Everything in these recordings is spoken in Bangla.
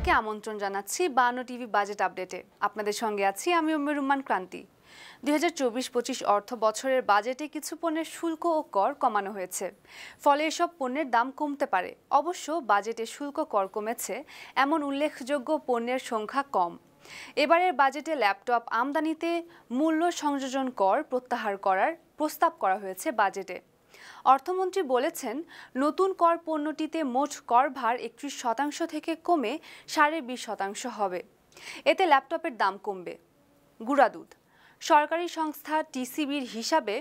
সবাইকে আমন্ত্রণ জানাচ্ছি 52 টিভি বাজেট আপডেটে। আপনাদের সঙ্গে আছি আমি রুম্মান ক্রান্তি। 2024-25 অর্থ বছরের বাজেটে কিছু পণ্যের শুল্ক ও কর কমানো হয়েছে, ফলে এসব পণ্যের দাম কমতে পারে। অবশ্য বাজেটে শুল্ক কর কমেছে এমন উল্লেখযোগ্য পণ্যের সংখ্যা কম। এবারের বাজেটে ল্যাপটপ আমদানিতে মূল্য সংযোজন কর প্রত্যাহার করার প্রস্তাব করা হয়েছে বাজেটে। অর্থমন্ত্রী বলেছেন, নতুন কর পণ্যটিতে মোট কর ভার 31% থেকে কমে 20.5% হবে। এতে ল্যাপটপের দাম কমবে। গুঁড়া দুধ, সরকারি সংস্থা টিসিবির হিসাবে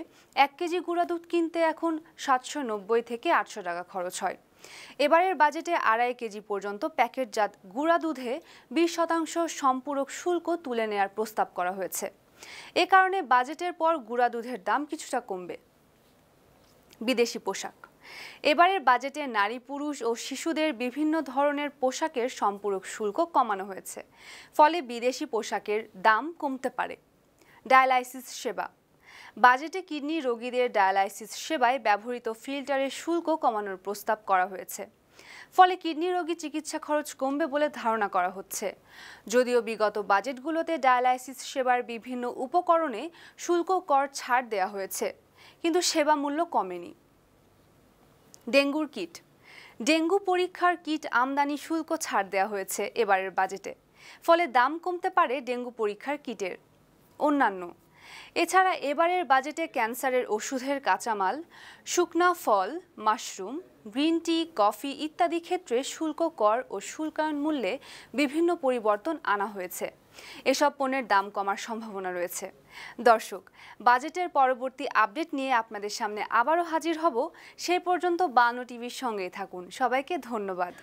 1 কেজি গুঁড়া দুধ কিনতে এখন 790 থেকে 800 টাকা খরচ হয়। এবারের বাজেটে 2.5 কেজি পর্যন্ত প্যাকেটজাত গুঁড়া দুধে 20% সম্পূরক শুল্ক তুলে নেওয়ার প্রস্তাব করা হয়েছে। এ কারণে বাজেটের পর গুঁড়া দুধের দাম কিছুটা কমবে। বিদেশি পোশাক, এবারের বাজেটে নারী, পুরুষ ও শিশুদের বিভিন্ন ধরনের পোশাকের সম্পূরক শুল্ক কমানো হয়েছে, ফলে বিদেশি পোশাকের দাম কমতে পারে। ডায়ালাইসিস সেবা, বাজেটে কিডনি রোগীদের ডায়ালাইসিস সেবায় ব্যবহৃত ফিল্টারের শুল্ক কমানোর প্রস্তাব করা হয়েছে, ফলে কিডনি রোগী চিকিৎসা খরচ কমবে বলে ধারণা করা হচ্ছে। যদিও বিগত বাজেটগুলোতে ডায়ালাইসিস সেবার বিভিন্ন উপকরণে শুল্ক কর ছাড় দেওয়া হয়েছে, কিন্তু সেবা মূল্য কমেনি। ডেঙ্গুর কিট, ডেঙ্গু পরীক্ষার কিট আমদানি শুল্ক ছাড় দেওয়া হয়েছে এবারের বাজেটে, ফলে দাম কমতে পারে ডেঙ্গু পরীক্ষার কিটের। অন্যান্য, এছাড়া এবারের বাজেটে ক্যান্সারের ওষুধের কাঁচামাল, শুকনা ফল, মাশরুম, গ্রিন টি, কফি ইত্যাদি ক্ষেত্রে শুল্ক কর ও শুল্কায়ন মূল্যে বিভিন্ন পরিবর্তন আনা হয়েছে। এসব পণ্যের দাম কমার সম্ভাবনা রয়েছে। দর্শক, বাজেটের পরবর্তী আপডেট নিয়ে আপনাদের সামনে আবারও হাজির হব। সেই পর্যন্ত 52 টিভির সঙ্গেই থাকুন। সবাইকে ধন্যবাদ।